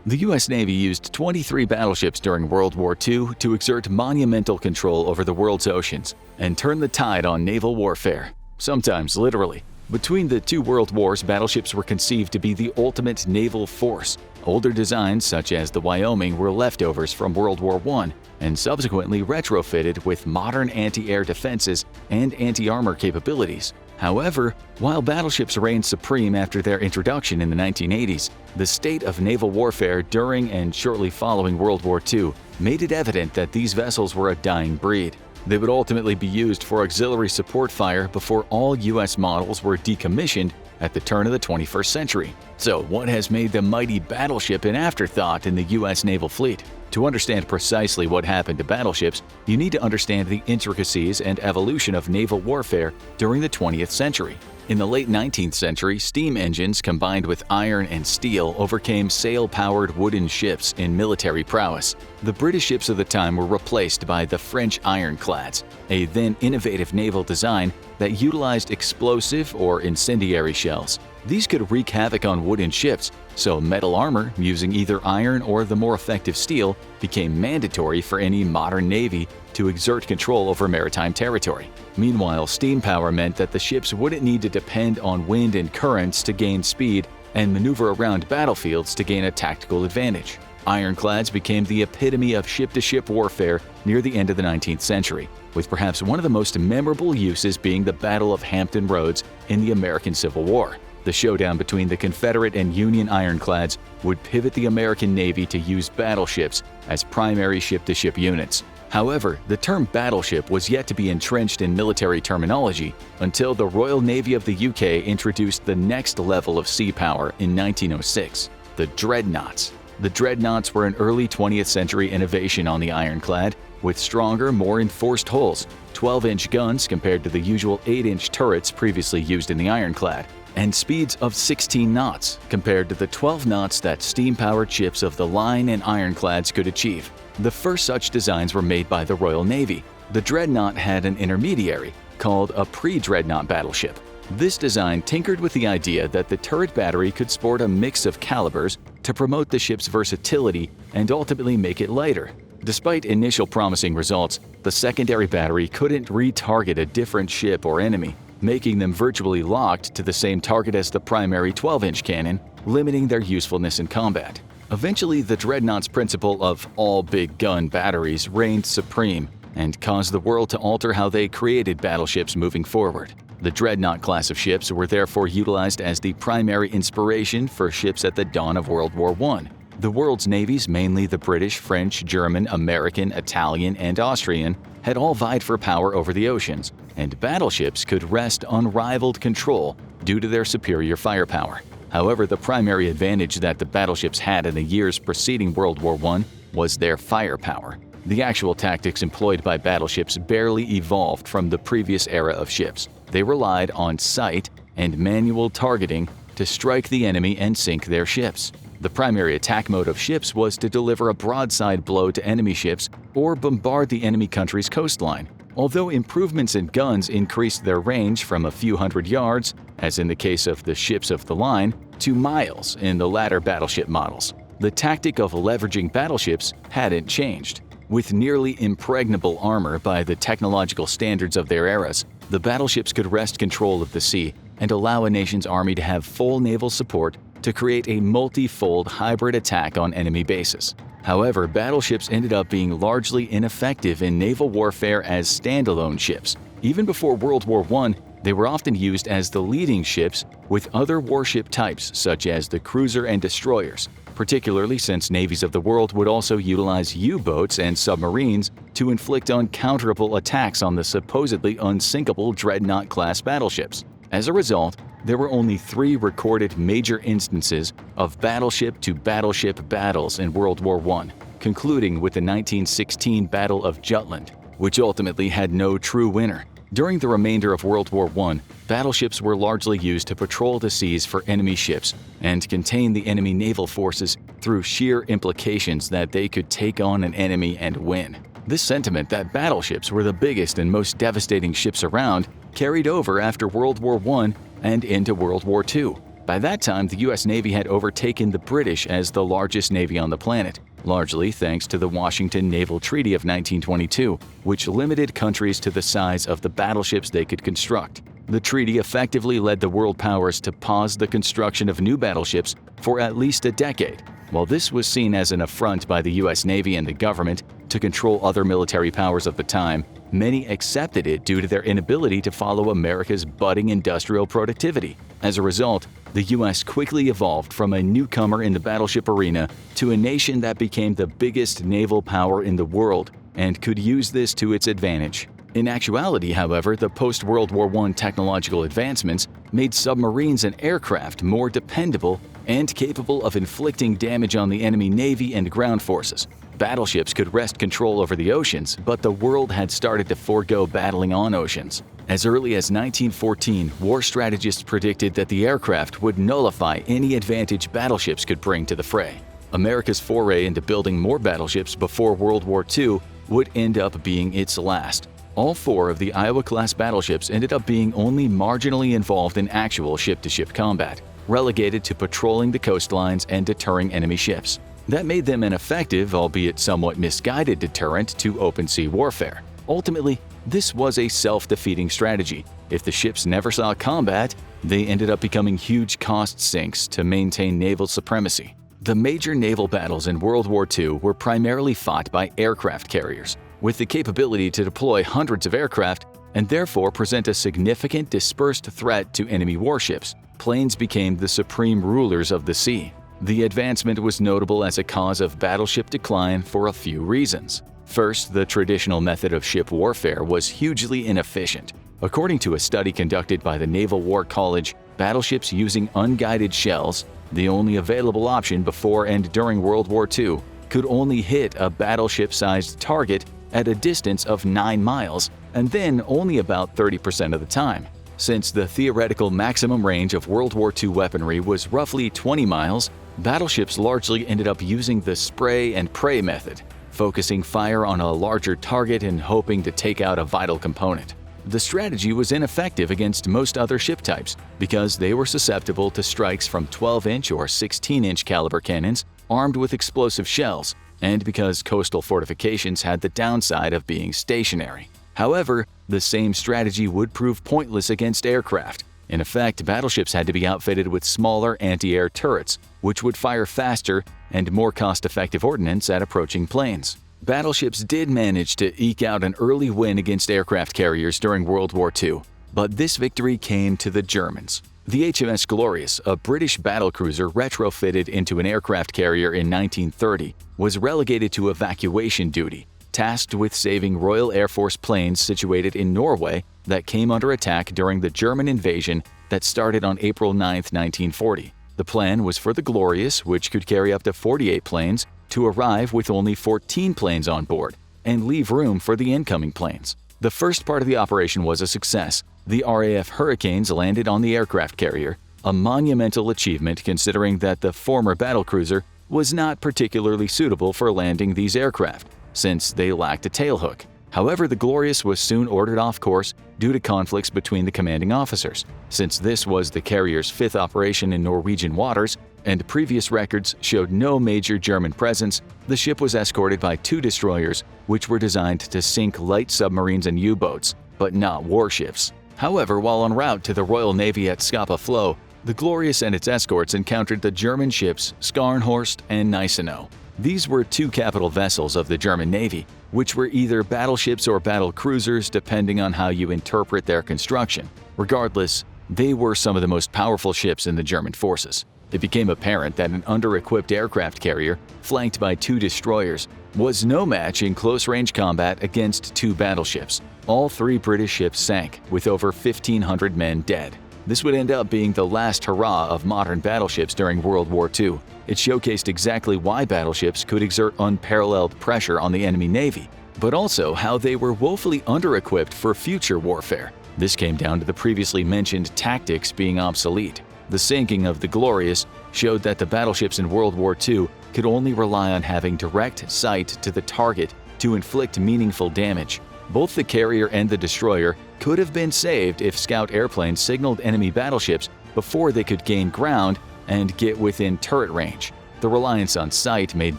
The U.S. Navy used 23 battleships during World War II to exert monumental control over the world's oceans and turn the tide on naval warfare, sometimes literally. Between the two world wars, battleships were conceived to be the ultimate naval force. Older designs, such as the Wyoming, were leftovers from World War I and subsequently retrofitted with modern anti-air defenses and anti-armor capabilities. However, while battleships reigned supreme after their introduction in the 1980s, the state of naval warfare during and shortly following World War II made it evident that these vessels were a dying breed. They would ultimately be used for auxiliary support fire before all U.S. models were decommissioned at the turn of the 21st century. So, what has made the mighty battleship an afterthought in the U.S. naval fleet? To understand precisely what happened to battleships, you need to understand the intricacies and evolution of naval warfare during the 20th century. In the late 19th century, steam engines combined with iron and steel overcame sail-powered wooden ships in military prowess. The British ships of the time were replaced by the French ironclads, a then innovative naval design that utilized explosive or incendiary shells. These could wreak havoc on wooden ships, so metal armor using either iron or the more effective steel became mandatory for any modern navy to exert control over maritime territory. Meanwhile, steam power meant that the ships wouldn't need to depend on wind and currents to gain speed and maneuver around battlefields to gain a tactical advantage. Ironclads became the epitome of ship-to-ship warfare near the end of the 19th century, with perhaps one of the most memorable uses being the Battle of Hampton Roads in the American Civil War. The showdown between the Confederate and Union ironclads would pivot the American Navy to use battleships as primary ship-to-ship units. However, the term battleship was yet to be entrenched in military terminology until the Royal Navy of the UK introduced the next level of sea power in 1906, the dreadnoughts. The dreadnoughts were an early 20th century innovation on the ironclad, with stronger, more enforced hulls, 12-inch guns compared to the usual 8-inch turrets previously used in the ironclad, and speeds of 16 knots compared to the 12 knots that steam-powered ships of the line and ironclads could achieve. The first such designs were made by the Royal Navy. The dreadnought had an intermediary, called a pre-dreadnought battleship. This design tinkered with the idea that the turret battery could sport a mix of calibers to promote the ship's versatility and ultimately make it lighter. Despite initial promising results, the secondary battery couldn't retarget a different ship or enemy, making them virtually locked to the same target as the primary 12-inch cannon, limiting their usefulness in combat. Eventually, the dreadnought's principle of all big gun batteries reigned supreme and caused the world to alter how they created battleships moving forward. The dreadnought class of ships were therefore utilized as the primary inspiration for ships at the dawn of World War I. The world's navies, mainly the British, French, German, American, Italian, and Austrian, had all vied for power over the oceans, and battleships could wrest unrivaled control due to their superior firepower. However, the primary advantage that the battleships had in the years preceding World War I was their firepower. The actual tactics employed by battleships barely evolved from the previous era of ships. They relied on sight and manual targeting to strike the enemy and sink their ships. The primary attack mode of ships was to deliver a broadside blow to enemy ships or bombard the enemy country's coastline. Although improvements in guns increased their range from a few hundred yards, as in the case of the ships of the line, to miles in the latter battleship models, the tactic of leveraging battleships hadn't changed. With nearly impregnable armor by the technological standards of their eras, the battleships could wrest control of the sea and allow a nation's army to have full naval support to create a multi-fold hybrid attack on enemy bases. However, battleships ended up being largely ineffective in naval warfare as standalone ships. Even before World War I, they were often used as the leading ships with other warship types such as the cruiser and destroyers, particularly since navies of the world would also utilize U-boats and submarines to inflict uncounterable attacks on the supposedly unsinkable dreadnought-class battleships. As a result, there were only 3 recorded major instances of battleship-to-battleship battles in World War I, concluding with the 1916 Battle of Jutland, which ultimately had no true winner. During the remainder of World War I, battleships were largely used to patrol the seas for enemy ships and contain the enemy naval forces through sheer implications that they could take on an enemy and win. This sentiment that battleships were the biggest and most devastating ships around carried over after World War I and into World War II. By that time, the US Navy had overtaken the British as the largest navy on the planet, largely thanks to the Washington Naval Treaty of 1922, which limited countries to the size of the battleships they could construct. The treaty effectively led the world powers to pause the construction of new battleships for at least a decade. While this was seen as an affront by the US Navy and the government to control other military powers of the time, many accepted it due to their inability to follow America's budding industrial productivity. As a result, the US quickly evolved from a newcomer in the battleship arena to a nation that became the biggest naval power in the world and could use this to its advantage. In actuality, however, the post-World War I technological advancements made submarines and aircraft more dependable and capable of inflicting damage on the enemy navy and ground forces. Battleships could wrest control over the oceans, but the world had started to forego battling on oceans. As early as 1914, war strategists predicted that the aircraft would nullify any advantage battleships could bring to the fray. America's foray into building more battleships before World War II would end up being its last. All 4 of the Iowa-class battleships ended up being only marginally involved in actual ship-to-ship combat, relegated to patrolling the coastlines and deterring enemy ships. That made them an effective, albeit somewhat misguided deterrent to open-sea warfare. Ultimately, this was a self-defeating strategy. If the ships never saw combat, they ended up becoming huge cost sinks to maintain naval supremacy. The major naval battles in World War II were primarily fought by aircraft carriers, with the capability to deploy hundreds of aircraft and therefore present a significant dispersed threat to enemy warships. Planes became the supreme rulers of the sea. The advancement was notable as a cause of battleship decline for a few reasons. First, the traditional method of ship warfare was hugely inefficient. According to a study conducted by the Naval War College, battleships using unguided shells, the only available option before and during World War II, could only hit a battleship-sized target at a distance of 9 miles, and then only about 30% of the time. Since the theoretical maximum range of World War II weaponry was roughly 20 miles, battleships largely ended up using the spray and pray method, focusing fire on a larger target and hoping to take out a vital component. The strategy was ineffective against most other ship types because they were susceptible to strikes from 12-inch or 16-inch caliber cannons armed with explosive shells, and because coastal fortifications had the downside of being stationary. However, the same strategy would prove pointless against aircraft. In effect, battleships had to be outfitted with smaller anti-air turrets, which would fire faster and more cost-effective ordnance at approaching planes. Battleships did manage to eke out an early win against aircraft carriers during World War II, but this victory came to the Germans. The HMS Glorious, a British battlecruiser retrofitted into an aircraft carrier in 1930, was relegated to evacuation duty, tasked with saving Royal Air Force planes situated in Norway that came under attack during the German invasion that started on April 9, 1940. The plan was for the Glorious, which could carry up to 48 planes, to arrive with only 14 planes on board and leave room for the incoming planes. The first part of the operation was a success. The RAF Hurricanes landed on the aircraft carrier, a monumental achievement considering that the former battlecruiser was not particularly suitable for landing these aircraft, since they lacked a tailhook. However, the Glorious was soon ordered off course due to conflicts between the commanding officers. Since this was the carrier's 5th operation in Norwegian waters, and previous records showed no major German presence, the ship was escorted by 2 destroyers, which were designed to sink light submarines and U-boats, but not warships. However, while en route to the Royal Navy at Scapa Flow, the Glorious and its escorts encountered the German ships Scharnhorst and Gneisenau. These were 2 capital vessels of the German Navy, which were either battleships or battle cruisers depending on how you interpret their construction. Regardless, they were some of the most powerful ships in the German forces. It became apparent that an under-equipped aircraft carrier, flanked by 2 destroyers, was no match in close-range combat against 2 battleships. All 3 British ships sank, with over 1,500 men dead. This would end up being the last hurrah of modern battleships during World War II. It showcased exactly why battleships could exert unparalleled pressure on the enemy navy, but also how they were woefully under-equipped for future warfare. This came down to the previously mentioned tactics being obsolete. The sinking of the Glorious showed that the battleships in World War II could only rely on having direct sight to the target to inflict meaningful damage. Both the carrier and the destroyer could have been saved if scout airplanes signaled enemy battleships before they could gain ground and get within turret range. The reliance on sight made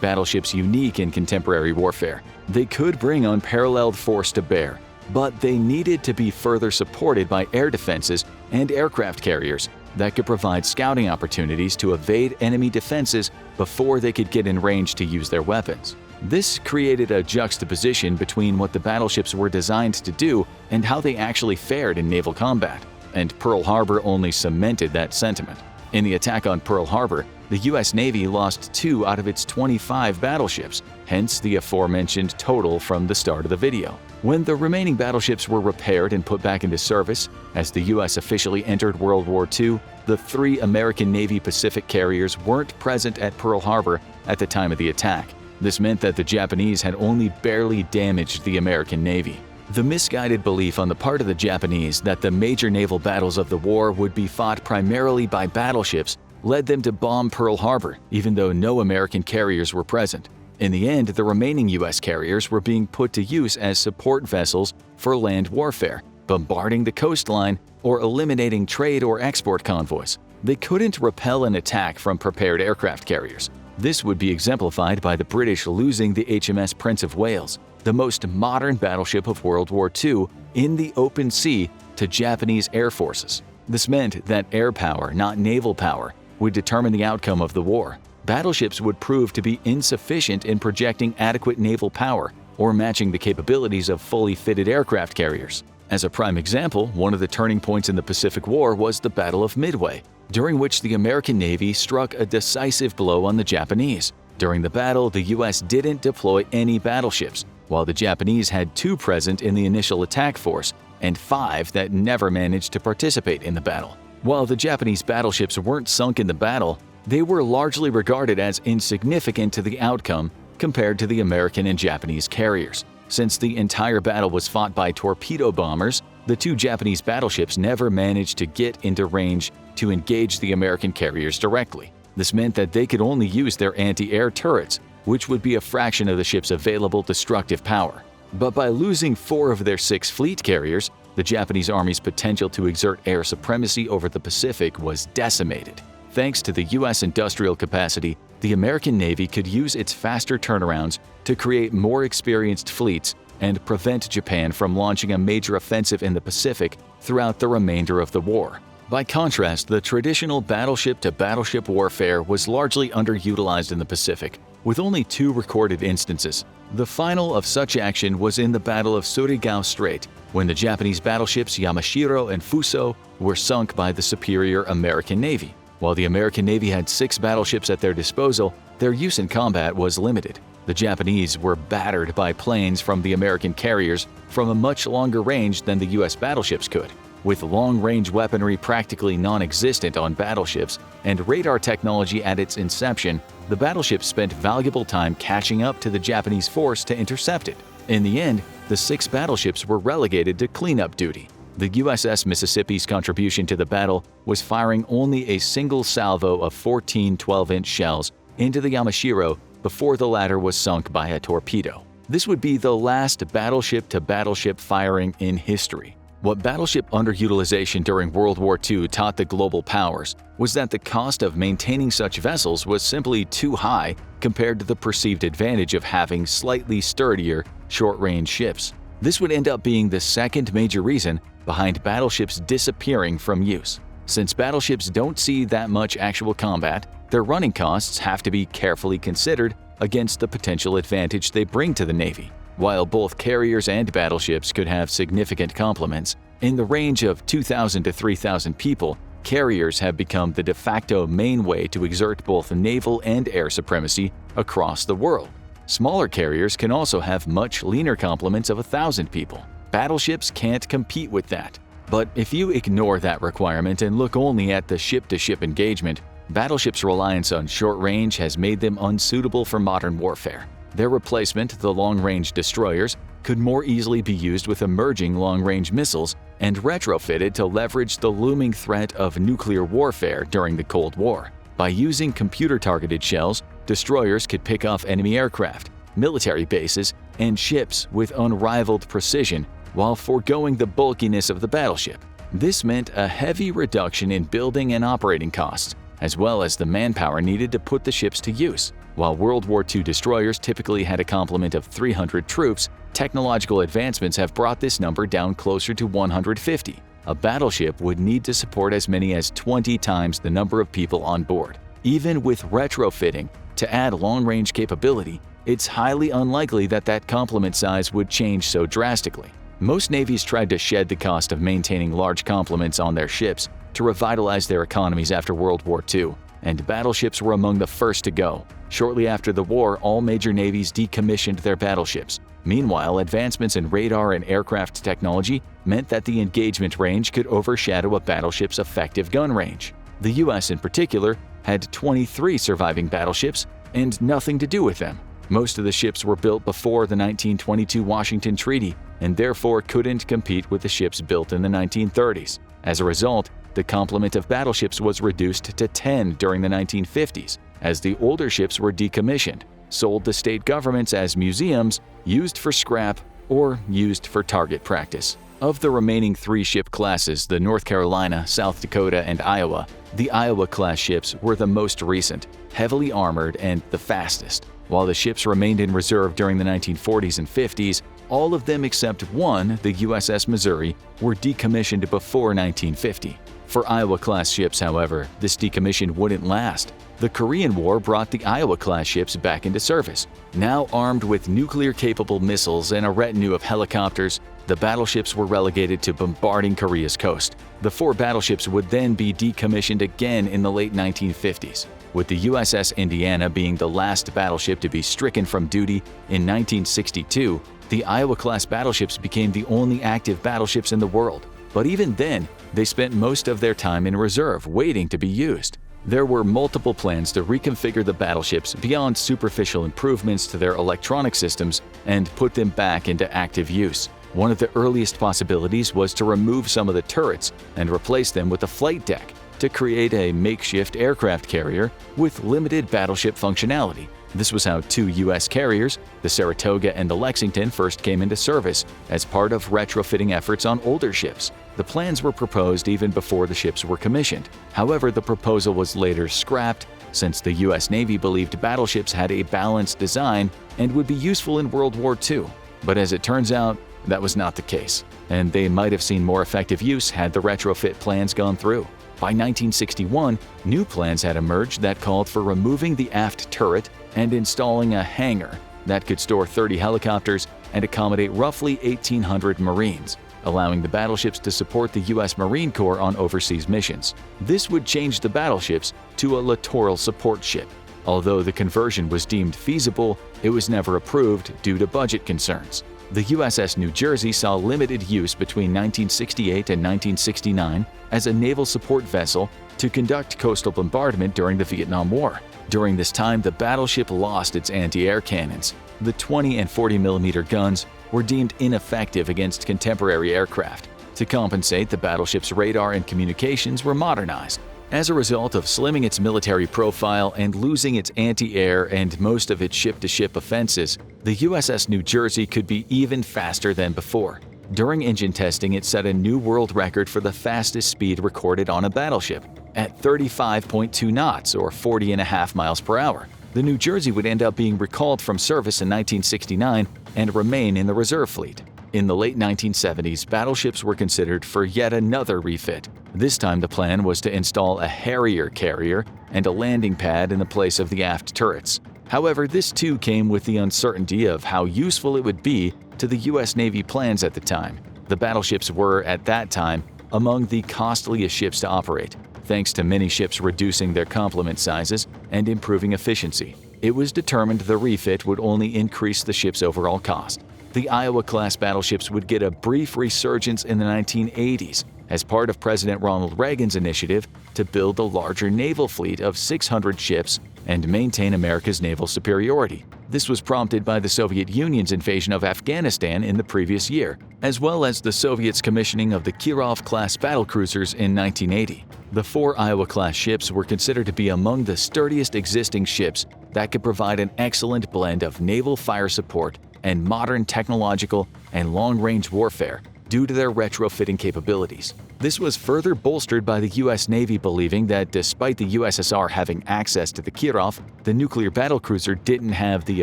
battleships unique in contemporary warfare. They could bring unparalleled force to bear, but they needed to be further supported by air defenses and aircraft carriers that could provide scouting opportunities to evade enemy defenses before they could get in range to use their weapons. This created a juxtaposition between what the battleships were designed to do and how they actually fared in naval combat, and Pearl Harbor only cemented that sentiment. In the attack on Pearl Harbor, the U.S. Navy lost 2 out of its 25 battleships, hence the aforementioned total from the start of the video. When the remaining battleships were repaired and put back into service, as the U.S. officially entered World War II, the 3 American Navy Pacific carriers weren't present at Pearl Harbor at the time of the attack. This meant that the Japanese had only barely damaged the American Navy. The misguided belief on the part of the Japanese that the major naval battles of the war would be fought primarily by battleships led them to bomb Pearl Harbor, even though no American carriers were present. In the end, the remaining U.S. carriers were being put to use as support vessels for land warfare, bombarding the coastline or eliminating trade or export convoys. They couldn't repel an attack from prepared aircraft carriers. This would be exemplified by the British losing the HMS Prince of Wales, the most modern battleship of World War II, in the open sea to Japanese air forces. This meant that air power, not naval power, would determine the outcome of the war. Battleships would prove to be insufficient in projecting adequate naval power or matching the capabilities of fully fitted aircraft carriers. As a prime example, one of the turning points in the Pacific War was the Battle of Midway, during which the American Navy struck a decisive blow on the Japanese. During the battle, the U.S. didn't deploy any battleships, while the Japanese had 2 present in the initial attack force and 5 that never managed to participate in the battle. While the Japanese battleships weren't sunk in the battle, they were largely regarded as insignificant to the outcome compared to the American and Japanese carriers. Since the entire battle was fought by torpedo bombers, the 2 Japanese battleships never managed to get into range to engage the American carriers directly. This meant that they could only use their anti-air turrets, which would be a fraction of the ship's available destructive power. But by losing 4 of their 6 fleet carriers, the Japanese Army's potential to exert air supremacy over the Pacific was decimated. Thanks to the U.S. industrial capacity, the American Navy could use its faster turnarounds to create more experienced fleets and prevent Japan from launching a major offensive in the Pacific throughout the remainder of the war. By contrast, the traditional battleship-to-battleship warfare was largely underutilized in the Pacific, with only 2 recorded instances. The final of such action was in the Battle of Surigao Strait, when the Japanese battleships Yamashiro and Fuso were sunk by the superior American Navy. While the American Navy had 6 battleships at their disposal, their use in combat was limited. The Japanese were battered by planes from the American carriers from a much longer range than the U.S. battleships could. With long-range weaponry practically non-existent on battleships and radar technology at its inception, the battleships spent valuable time catching up to the Japanese force to intercept it. In the end, the 6 battleships were relegated to cleanup duty. The USS Mississippi's contribution to the battle was firing only a single salvo of 14 12-inch shells into the Yamashiro before the latter was sunk by a torpedo. This would be the last battleship-to-battleship firing in history. What battleship underutilization during World War II taught the global powers was that the cost of maintaining such vessels was simply too high compared to the perceived advantage of having slightly sturdier, short-range ships. This would end up being the second major reason behind battleships disappearing from use. Since battleships don't see that much actual combat, their running costs have to be carefully considered against the potential advantage they bring to the Navy. While both carriers and battleships could have significant complements, in the range of 2,000 to 3,000 people, carriers have become the de facto main way to exert both naval and air supremacy across the world. Smaller carriers can also have much leaner complements of 1,000 people. Battleships can't compete with that. But if you ignore that requirement and look only at the ship-to-ship engagement, battleships' reliance on short range has made them unsuitable for modern warfare. Their replacement, the long-range destroyers, could more easily be used with emerging long-range missiles and retrofitted to leverage the looming threat of nuclear warfare during the Cold War. By using computer-targeted shells, destroyers could pick off enemy aircraft, military bases, and ships with unrivaled precision while foregoing the bulkiness of the battleship. This meant a heavy reduction in building and operating costs, as well as the manpower needed to put the ships to use. While World War II destroyers typically had a complement of 300 troops, technological advancements have brought this number down closer to 150. A battleship would need to support as many as 20 times the number of people on board. Even with retrofitting to add long-range capability, it's highly unlikely that that complement size would change so drastically. Most navies tried to shed the cost of maintaining large complements on their ships to revitalize their economies after World War II, and battleships were among the first to go. Shortly after the war, all major navies decommissioned their battleships. Meanwhile, advancements in radar and aircraft technology meant that the engagement range could overshadow a battleship's effective gun range. The US in particular had 23 surviving battleships and nothing to do with them. Most of the ships were built before the 1922 Washington Treaty and therefore couldn't compete with the ships built in the 1930s. As a result, the complement of battleships was reduced to 10 during the 1950s, as the older ships were decommissioned, sold to state governments as museums, used for scrap, or used for target practice. Of the remaining 3 ship classes, the North Carolina, South Dakota, and Iowa, the Iowa-class ships were the most recent, heavily armored, and the fastest. While the ships remained in reserve during the 1940s and 50s, all of them except one, the USS Missouri, were decommissioned before 1950. For Iowa-class ships, however, this decommission wouldn't last. The Korean War brought the Iowa-class ships back into service. Now armed with nuclear-capable missiles and a retinue of helicopters, the battleships were relegated to bombarding Korea's coast. The 4 battleships would then be decommissioned again in the late 1950s, with the USS Indiana being the last battleship to be stricken from duty in 1962. The Iowa-class battleships became the only active battleships in the world. But even then, they spent most of their time in reserve, waiting to be used. There were multiple plans to reconfigure the battleships beyond superficial improvements to their electronic systems and put them back into active use. One of the earliest possibilities was to remove some of the turrets and replace them with a flight deck to create a makeshift aircraft carrier with limited battleship functionality. This was how 2 U.S. carriers, the Saratoga and the Lexington, first came into service as part of retrofitting efforts on older ships. The plans were proposed even before the ships were commissioned. However, the proposal was later scrapped since the U.S. Navy believed battleships had a balanced design and would be useful in World War II. But as it turns out, that was not the case, and they might have seen more effective use had the retrofit plans gone through. By 1961, new plans had emerged that called for removing the aft turret and installing a hangar that could store 30 helicopters and accommodate roughly 1,800 Marines, allowing the battleships to support the U.S. Marine Corps on overseas missions. This would change the battleships to a littoral support ship. Although the conversion was deemed feasible, it was never approved due to budget concerns. The USS New Jersey saw limited use between 1968 and 1969 as a naval support vessel to conduct coastal bombardment during the Vietnam War. During this time, the battleship lost its anti-air cannons. The 20 and 40 mm guns were deemed ineffective against contemporary aircraft. To compensate, the battleship's radar and communications were modernized. As a result of slimming its military profile and losing its anti-air and most of its ship-to-ship offenses, the USS New Jersey could be even faster than before. During engine testing, it set a new world record for the fastest speed recorded on a battleship, at 35.2 knots or 40.5 miles per hour. The New Jersey would end up being recalled from service in 1969 and remain in the reserve fleet. In the late 1970s, battleships were considered for yet another refit. This time the plan was to install a Harrier carrier and a landing pad in the place of the aft turrets. However, this too came with the uncertainty of how useful it would be to the U.S. Navy plans at the time. The battleships were, at that time, among the costliest ships to operate, thanks to many ships reducing their complement sizes and improving efficiency. It was determined the refit would only increase the ship's overall cost. The Iowa-class battleships would get a brief resurgence in the 1980s as part of President Ronald Reagan's initiative to build a larger naval fleet of 600 ships and maintain America's naval superiority. This was prompted by the Soviet Union's invasion of Afghanistan in the previous year, as well as the Soviets' commissioning of the Kirov-class battlecruisers in 1980. The 4 Iowa-class ships were considered to be among the sturdiest existing ships that could provide an excellent blend of naval fire support and modern technological and long-range warfare due to their retrofitting capabilities. This was further bolstered by the US Navy believing that despite the USSR having access to the Kirov, the nuclear battlecruiser didn't have the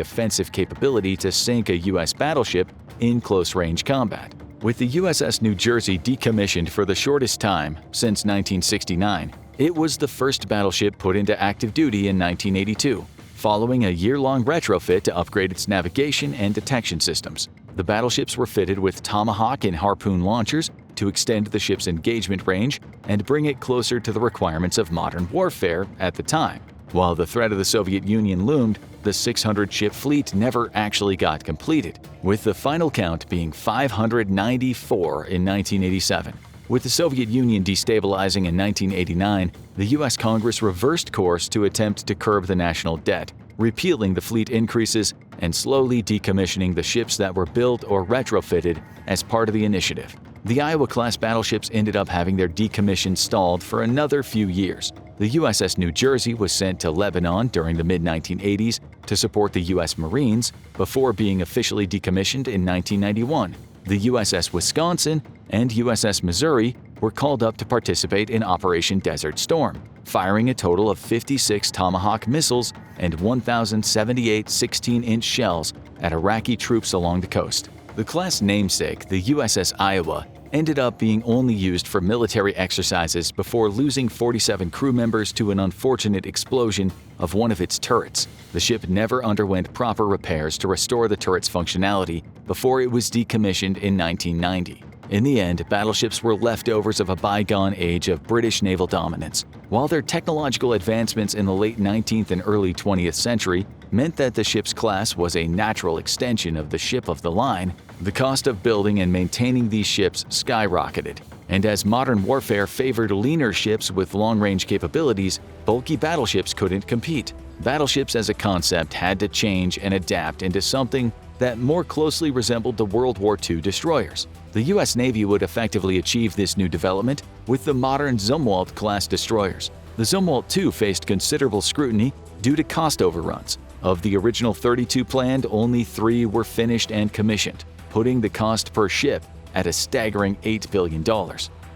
offensive capability to sink a US battleship in close-range combat. With the USS New Jersey decommissioned for the shortest time, since 1969, it was the first battleship put into active duty in 1982, following a year-long retrofit to upgrade its navigation and detection systems. The battleships were fitted with Tomahawk and Harpoon launchers to extend the ship's engagement range and bring it closer to the requirements of modern warfare at the time. While the threat of the Soviet Union loomed, the 600-ship fleet never actually got completed, with the final count being 594 in 1987. With the Soviet Union destabilizing in 1989, the U.S. Congress reversed course to attempt to curb the national debt, repealing the fleet increases and slowly decommissioning the ships that were built or retrofitted as part of the initiative. The Iowa-class battleships ended up having their decommission stalled for another few years. The USS New Jersey was sent to Lebanon during the mid-1980s to support the U.S. Marines before being officially decommissioned in 1991. The USS Wisconsin and USS Missouri were called up to participate in Operation Desert Storm, firing a total of 56 Tomahawk missiles and 1,078 16-inch shells at Iraqi troops along the coast. The class namesake, the USS Iowa, ended up being only used for military exercises before losing 47 crew members to an unfortunate explosion of one of its turrets. The ship never underwent proper repairs to restore the turret's functionality before it was decommissioned in 1990. In the end, battleships were leftovers of a bygone age of British naval dominance. While their technological advancements in the late 19th and early 20th century meant that the ship's class was a natural extension of the ship of the line, the cost of building and maintaining these ships skyrocketed. And as modern warfare favored leaner ships with long-range capabilities, bulky battleships couldn't compete. Battleships as a concept had to change and adapt into something that more closely resembled the World War II destroyers. The U.S. Navy would effectively achieve this new development with the modern Zumwalt-class destroyers. The Zumwalt II faced considerable scrutiny due to cost overruns. Of the original 32 planned, only 3 were finished and commissioned, putting the cost per ship at a staggering $8 billion.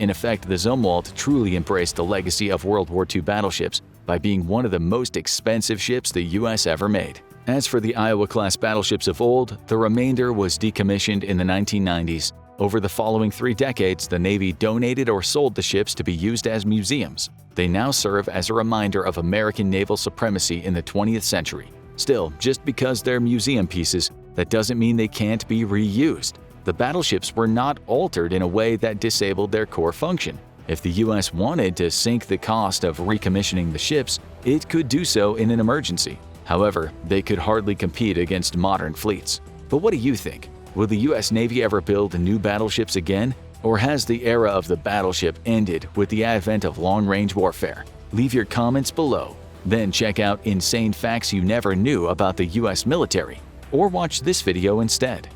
In effect, the Zumwalt truly embraced the legacy of World War II battleships by being one of the most expensive ships the U.S. ever made. As for the Iowa-class battleships of old, the remainder was decommissioned in the 1990s. Over the following 3 decades, the Navy donated or sold the ships to be used as museums. They now serve as a reminder of American naval supremacy in the 20th century. Still, just because they're museum pieces, that doesn't mean they can't be reused. The battleships were not altered in a way that disabled their core function. If the U.S. wanted to sink the cost of recommissioning the ships, it could do so in an emergency. However, they could hardly compete against modern fleets. But what do you think? Will the U.S. Navy ever build new battleships again? Or has the era of the battleship ended with the advent of long-range warfare? Leave your comments below. Then check out insane facts you never knew about the U.S. military, or watch this video instead.